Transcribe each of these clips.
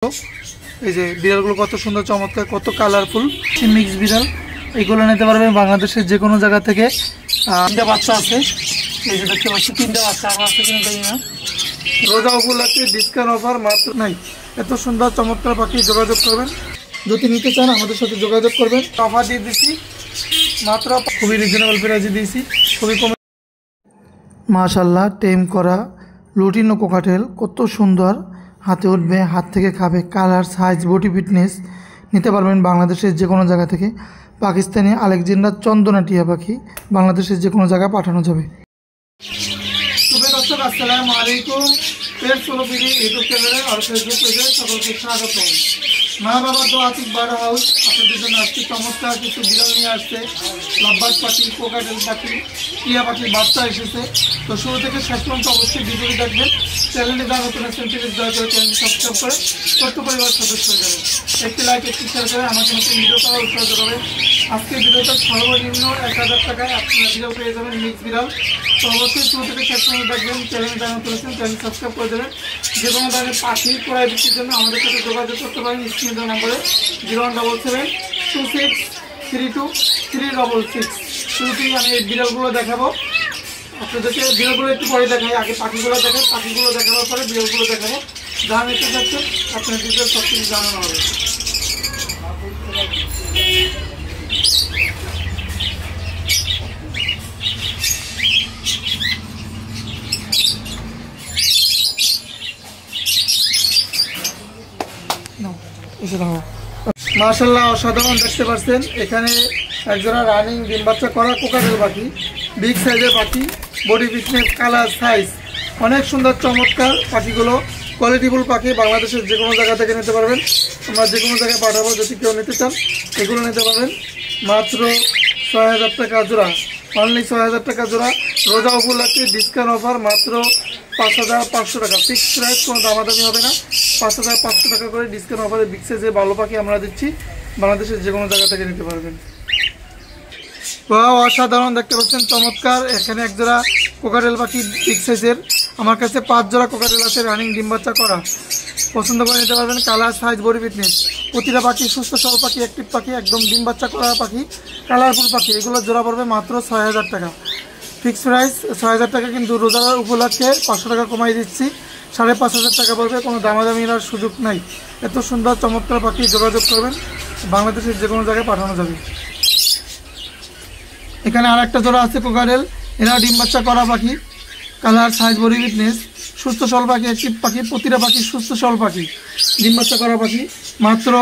এই যে বিড়ালগুলো কত সুন্দর চমৎকার, কত কালারফুল মিক্স বিড়াল। এইগুলো নিতে পারবেন বাংলাদেশের যে কোনো জায়গা থেকে। তিনটা বাচ্চা আছে, এই যে দেখতে পাচ্ছি তিনটা বাচ্চা আমার আছে কিনা জানি না। রোজা উপলক্ষে ডিসকাউন্ট অফার মাত্র নাই। এত সুন্দর চমৎকার পাখি, যোগাযোগ করবেন যদি নিতে চান, আমাদের সাথে যোগাযোগ করবেন। অফার দিয়ে দিচ্ছি মাত্র, খুবই রিজনেবল প্রাইসে দিয়েছি, খুবই কমে। মাশাআল্লাহ, টেম করা লুটিনো কোকাটেল কত সুন্দর, হাতে উঠবে, হাত থেকে খাবে, কালার, সাইজ, বডি ফিটনেস। নিতে পারবেন বাংলাদেশের যে কোনো জায়গা থেকে। পাকিস্তানি আলেকজান্ডার চন্দনা টিয়া পাখি বাংলাদেশের যে কোনো জায়গায় পাঠানো যাবে। শুভ দর্শক, আসসালামু আলাইকুম। পেটস সোলোবিডি ইউটিউব চ্যানেলে আর ফেসবুক পেজে সকলকে স্বাগত। মা বাবা তো আতিক বার্ড হাউস আপনাদের জন্য আজকে চমৎকার কিছু বিড়াল নিয়ে আসছে। লাভবার্ড পাখি, কোকাটেল পাখি, টিয়া পাখির বাচ্চা এসেছে। তো শুরু থেকে শেষ পর্যন্ত অবশ্যই ভিডিওটি দেখবেন। চ্যানেলে যারা নতুন আছেন প্লিজ দয়া করে চ্যানেলটি সাবস্ক্রাইব করে ছোট্ট পরিবার সদস্য হয়ে যাবে। একটি লাইক, একটি শেয়ার করে আমাকে নতুন ভিডিও করার উৎসাহ করবে। আজকে ভিডিওটা সর্বনিম্ন 1000 টাকায় আপনারা বিড়াল পেয়ে যাবেন, মিক্স বিড়াল। তো অবশ্যই শুরু থেকে শেষ পর্যন্ত দেখবেন। চ্যানেলে যারা নতুন আছেন চ্যানেল সাবস্ক্রাইব করে দেবেন। যে কোনো ধরনের পাখি ক্রয় বিক্রির জন্য আমাদের সাথে যোগাযোগ করতে পারেন স্ক্রিনে দেওয়া নম্বরে 0177263366। শুরুতেই আমি এই বিড়ালগুলো দেখাবো আপনাদেরকে। বিড়ালগুলো একটু পরে দেখাই, আগে পাখিগুলো দেখাই, পাখিগুলো দেখানোর পরে বিড়ালগুলো দেখাবো। যা নিতে চাচ্ছেন আপনার ডিটেল সব কিছু জানানো হবে। মাশাআল্লাহ, অসাধারণ দেখতে পাচ্ছেন। এখানে একজোড়া রানিং ডিম বাচ্চা করা কোকাটেল পাখি, বিগ সাইজের পাখি, বডি ফিটনেস, কালার, সাইজ অনেক সুন্দর চমৎকার পাখিগুলো। কোয়ালিটিফুল পাখি, বাংলাদেশের যে কোনো জায়গা থেকে নিতে পারবেন। আমরা যে কোনো জায়গায় পাঠাবো, যদি কেউ নিতে চান এগুলো নিতে পারবেন মাত্র 6000 টাকা জোড়া, অনলি 6000 টাকা জোড়া। রোজা উপলক্ষে ডিসকাউন্ট অফার মাত্র 5500 টাকা, ফিক্সড প্রাইস, কোনো দামাদামি হবে না। 5500 টাকা করে ডিসকাউন্ট অফারে বিগ সাইজের ভালো পাখি আমরা দিচ্ছি, বাংলাদেশের যে কোনো জায়গা থেকে নিতে পারবেন। অসাধারণ দেখতে পাচ্ছেন চমৎকার। এখানে একজোড়া কোকাটেল পাখি বিগ সাইজের, আমার কাছে 5 জোড়া কোকাটেল আছে রানিং ডিম বাচ্চা করা, পছন্দ করে নিতে পারবেন। কালার, সাইজ, বডি ফিটনেস, প্রতিটা পাখি সুস্থ সবল পাখি, অ্যাক্টিভ পাখি, একদম ডিম বাচ্চা করা পাখি, কালারফুল পাখি। এগুলো জোড়া পড়বে মাত্র 6000 টাকা, ফিক্সড প্রাইস 6000 টাকা। কিন্তু রোজার উপলক্ষে 500 টাকা কমাই দিচ্ছি, 5500 টাকা পড়বে, কোনো দামাদামির সুযোগ নাই। এত সুন্দর চমৎকার পাখি, যোগাযোগ করবেন, বাংলাদেশের যে কোনো জায়গায় পাঠানো যাবে। এখানে আর একটা জোড়া আছে কোকাটেল, এরা ডিম বাচ্চা করা পাখি, কালার, সাইজ, বডি ফিটনেস, সুস্থ সবল পাখি, অ্যাক্টিভ পাখি, প্রতিটা পাখি সুস্থ সবল পাখি, ডিম বাচ্চা করা পাখি। মাত্র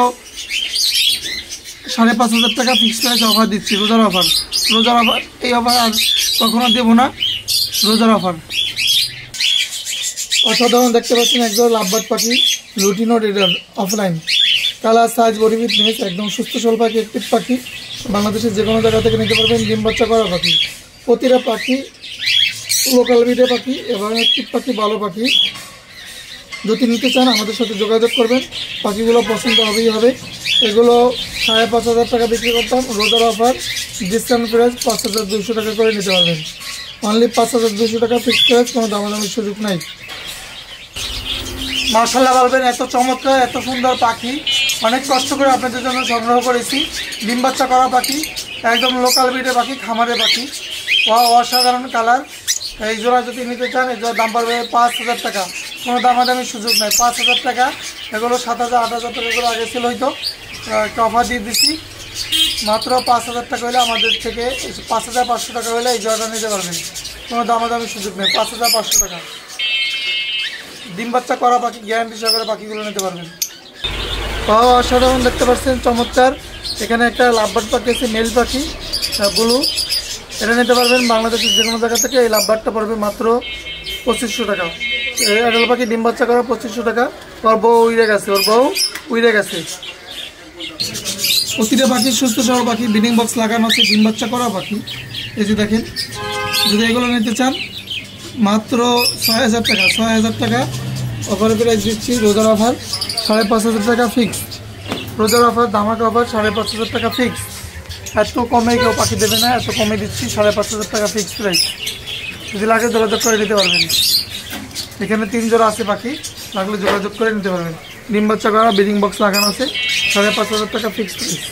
5500 টাকা ফিক্সড প্রাইস অফার দিচ্ছি, রোজার অফার। রোজার অফার, এই অফার আর কখনো দেবো না, রোজার অফার। অসাধারণ দেখতে পাচ্ছেন একজন লাভবার্ড পাখি, লুটিনো রেডার offline, colour, size, body fitness, একদম সুস্থ সবল পাখি, অ্যাক্টিভ পাখি, বাংলাদেশের যে কোনো জায়গা থেকে নিতে পারবেন। ডিম বাচ্চা করা পাখি, প্রতিটা পাখি লোকাল ব্রিডের পাখি এবং অ্যাক্টিভ পাখি, ভালো পাখি। যদি নিতে চান আমাদের সাথে যোগাযোগ করবেন, পাখিগুলো পছন্দ হবেই হবে। এগুলো 5500 টাকা বিক্রি করতাম, রোজার অফার ডিসকাউন্ট প্রাইস 5200 টাকা করে নিতে পারবেন, অনলি 5200 টাকা ফিক্সড প্রাইস, কোনো দামাদামির সুযোগ নাই। মাশাআল্লাহ বলবেন, এত চমৎকার, এত সুন্দর পাখি অনেক কষ্ট করে আপনাদের জন্য সংগ্রহ করেছি। ডিম বাচ্চা করা পাখি, একদম লোকাল ব্রিডের পাখি, খামারের পাখি, অসাধারণ কালার। এই জোড়া যদি নিতে চান এই জোড়ার দাম পড়বে 5000 টাকা, কোনো দামাদামির সুযোগ নেই, 5000 টাকা। এগুলো 7000 8000 টাকা করে আগে ছিল, হয়তো একটা অফার দিয়ে দিচ্ছি মাত্র 5000 টাকা হলে আমাদের থেকে 5500 টাকা হলে এই জোড়াটা নিতে পারবেন, কোনো দামাদামির সুযোগ নেই, 5500 টাকা। ডিম বাচ্চা করা পাখি, গ্যারান্টি সহকারে পাখিগুলো নিতে পারবেন। অসাধারণ দেখতে পাচ্ছেন চমৎকার। এখানে একটা লাভবার্ড পাখি আছে, মেল পাখি, ব্লু, এটা নিতে পারবেন বাংলাদেশের যে কোনো জায়গা থেকে। এই লাভবার্ডটা পড়বে মাত্র 2500 টাকা। অ্যাডাল পাখি ডিম বাচ্চা করা 2500 টাকা। ওর বউ উড়ে গেছে, ওর বউ উড়ে গেছে। প্রতিটা পাখি সুস্থ সবল পাখি, ব্রিডিং বক্স লাগানো আছে, ডিম বাচ্চা করা পাখি। এই যে দেখেন, যদি এগুলো নিতে চান মাত্র 6000 টাকা, 6000 টাকা অফার প্রাইস দিচ্ছি, রোজার অফার 5500 টাকা ফিক্স, রোজার অফার ধামাকা অফার 5500 টাকা ফিক্স। এত কমে কেউ পাখি দেবে না, এত কমে দিচ্ছি 5500 টাকা ফিক্স প্রাইস। যদি লাগে যোগাযোগ করে নিতে পারবেন। এখানে 3 জোড়া আছে পাখি, লাগলে যোগাযোগ করে নিতে পারবেন। ডিম বাচ্চা করা, ব্রিডিং বক্স লাগানো আছে, 5,500 টাকা ফিক্সড প্রাইস।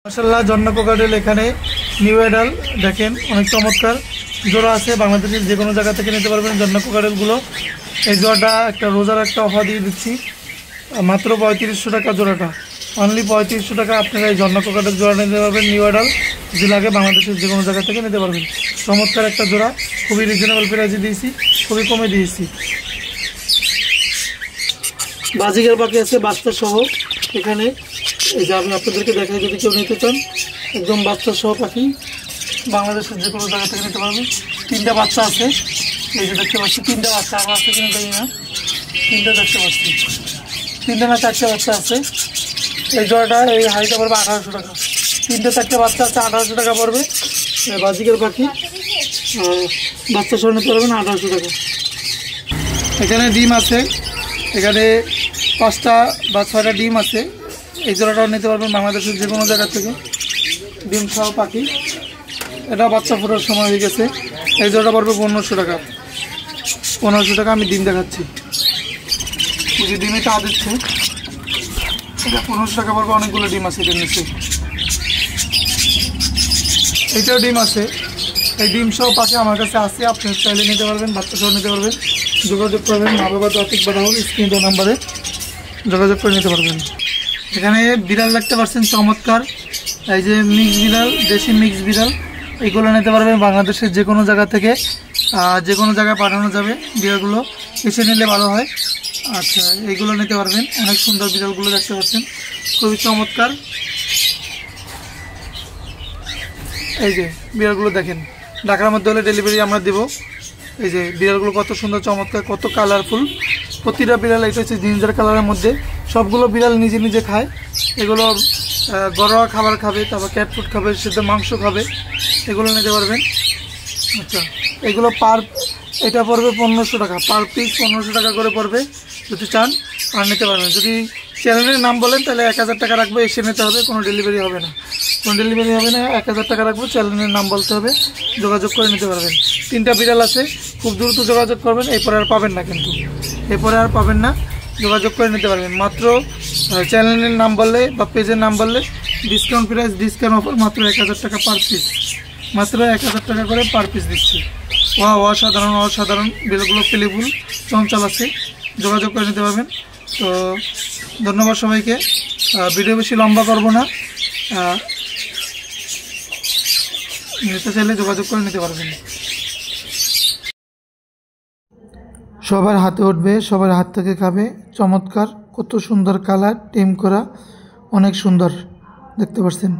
মাশাআল্লাহ জন্না কোকাটেল এখানে নিউ অ্যাডাল দেখেন অনেক চমৎকার জোড়া আছে, বাংলাদেশের যে কোনো জায়গা থেকে নিতে পারবেন জন্না কোকাটেলগুলো। এই জোড়াটা একটা রোজার একটা অফার দিয়ে দিচ্ছি, মাত্র 3500 টাকা জোড়াটা, অনলি 3500 টাকা আপনারা এই জন্না কোকাটেল জোড়া নিতে পারবেন নিউ অ্যাডাল, যে লাগে বাংলাদেশের যে কোনো জায়গা থেকে নিতে পারবেন। চমৎকার একটা জোড়া, খুবই রিজনেবল প্রাইসে দিয়েছি, খুবই কমে দিয়েছি। বাজিগার পাখি আছে বাচ্চা সহ এখানে, এই যে আমি আপনাদেরকে দেখাই, যদি কেউ নিতে চান একদম বাচ্চা সহ পাখি বাংলাদেশের যে কোনো জায়গা থেকে নিতে পারবেন। 3টা বাচ্চা আছে, এই যে দেখতে পাচ্ছি 3টা বাচ্চা, আমার আছে কিনা জানি না, 3টা দেখতে পাচ্ছি, 3টা না 4টে বাচ্চা আছে। এই জোড়াটা এই হাইটা পড়বে 1800 টাকা, 3টে 4টে বাচ্চা আছে 1800 টাকা পড়বে। বাজিগার পাখি বাচ্চা সহ নিতে পারবেন 1800 টাকা। এখানে ডিম আছে, এখানে 5টা বা 6টা ডিম আছে, এই জোড়াটাও নিতে পারবেন বাংলাদেশের যে কোনো জায়গা থেকে, ডিম সহ পাখি। এটা বাচ্চা ফোটার সময় হয়ে গেছে, এই জোড়াটা পড়বে 1500 টাকা, 1500 টাকা। আমি ডিম দেখাচ্ছি, যে ডিমে টা দিচ্ছে এটা 1500 টাকা পড়বে, অনেকগুলো ডিম আছে এটার নিচে। এইটাও ডিম আছে, এই ডিম সহ পাখি আমার কাছে আছে, আপনি চাইলে নিতে পারবেন, বাচ্চা সহ নিতে পারবেন। যোগাযোগ করবেন মা বাবা টপিক বাড়াও স্ক্রিন নাম্বারে যোগাযোগ করে নিতে পারবেন। এখানে বিড়াল দেখতে পাচ্ছেন চমৎকার, এই যে মিক্স বিড়াল, দেশি মিক্স বিড়াল, এইগুলো নিতে পারবেন বাংলাদেশের যে কোনো জায়গা থেকে, যে কোনো জায়গায় পাঠানো যাবে। বিড়ালগুলো এসে নিলে ভালো হয়। আচ্ছা, এইগুলো নিতে পারবেন, অনেক সুন্দর বিড়ালগুলো দেখতে পাচ্ছেন, খুবই চমৎকার। এই যে বিড়ালগুলো দেখেন, ঢাকার মধ্যে হলে ডেলিভারি আমরা দেবো। এই যে বিড়ালগুলো কত সুন্দর চমৎকার, কত কালারফুল, প্রতিটা বিড়াল এটা হচ্ছে জিঞ্জার কালারের মধ্যে। সবগুলো বিড়াল নিজে নিজে খায়, এগুলো ঘরোয়া খাবার খাবে, তারপর ক্যাট ফুড খাবে, সেদ্ধ মাংস খাবে, এগুলো নিতে পারবেন। আচ্ছা, এগুলো এটা পড়বে 1500 টাকা, পার পিস 1500 টাকা করে পড়বে। যদি চান আর নিতে পারবেন, যদি চ্যানেলের নাম বলেন তাহলে 1000 টাকা রাখবো, এসে নিতে হবে, কোনো ডেলিভারি হবে না, কোনো ডেলিভারি হবে না, 1000 টাকা রাখবো, চ্যানেলের নাম বলতে হবে, যোগাযোগ করে নিতে পারবেন। 3টা বিড়াল আছে, খুব দ্রুত যোগাযোগ করবেন, এরপরে আর পাবেন না, কিন্তু এরপরে আর পাবেন না, যোগাযোগ করে নিতে পারবেন। মাত্র চ্যানেলের নাম বললে বা পেজের নাম বললে ডিসকাউন্ট প্রাইস, ডিসকাউন্ট অফার মাত্র 1000 টাকা পার পিস, মাত্র 1000 টাকা করে পার পিস দিচ্ছি। অসাধারণ অসাধারণ বিড়ালগুলো পেলেবুল চঞ্চল আছে, যোগাযোগ করে নিতে পারবেন। তো ধন্যবাদ সবাইকে, ভিডিও বেশি লম্বা করব না, নিতে চাইলে যোগাযোগ করে নিতে পারবেন। সবার হাতে উঠবে, সবার হাত থেকে খাবে, চমৎকার, কত সুন্দর কালার, টেম করা, অনেক সুন্দর দেখতে পাচ্ছেন।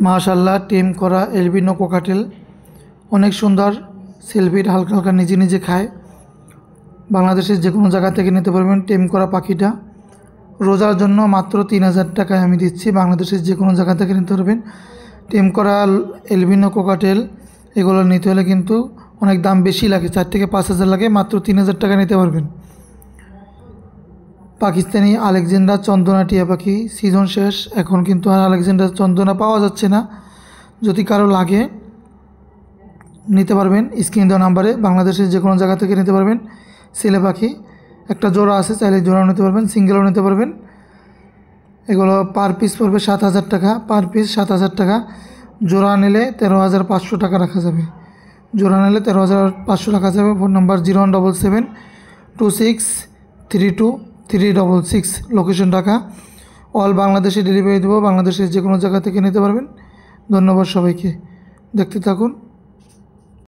মাশাআল্লাহ, টেম করা এলবিনো কোকাটেল অনেক সুন্দর, সেলফিট হালকা হালকা নিজে নিজে খায়, বাংলাদেশের যে কোনো জায়গা থেকে নিতে পারবেন। টেম করা পাখিটা রোজার জন্য মাত্র 3000 টাকায় আমি দিচ্ছি, বাংলাদেশের যে কোনো জায়গা থেকে নিতে পারবেন। টেম করা এলবিনো কোকাটেল এগুলো নিতে হলে কিন্তু অনেক দাম বেশি লাগে, 4 থেকে 5000 লাগে, মাত্র 3000 টাকা নিতে পারবেন। পাকিস্তানি আলেকজান্ডার চন্দনা টিয়া পাখি সিজন শেষ, এখন কিন্তু আর আলেকজান্ডার চন্দনা পাওয়া যাচ্ছে না, যদি কারো লাগে নিতে পারবেন, স্ক্রিন দেওয়া নাম্বারে বাংলাদেশের যে কোনো জায়গা থেকে নিতে পারবেন। ছেলে পাখি একটা জোড়া আছে, চাইলে জোড়াও নিতে পারবেন, সিঙ্গেলও নিতে পারবেন। এগুলো পার পিস পড়বে 7000 টাকা, পার পিস 7000 টাকা। জোড়া নিলে 13500 টাকা রাখা যাবে, জোড়া নিলে 13500 রাখা যাবে। Phone number 0177263236, location Dhaka, all বাংলাদেশে ডেলিভারি দেবো, বাংলাদেশের যে কোনো জায়গা থেকে নিতে পারবেন। ধন্যবাদ সবাইকে, দেখতে থাকুন।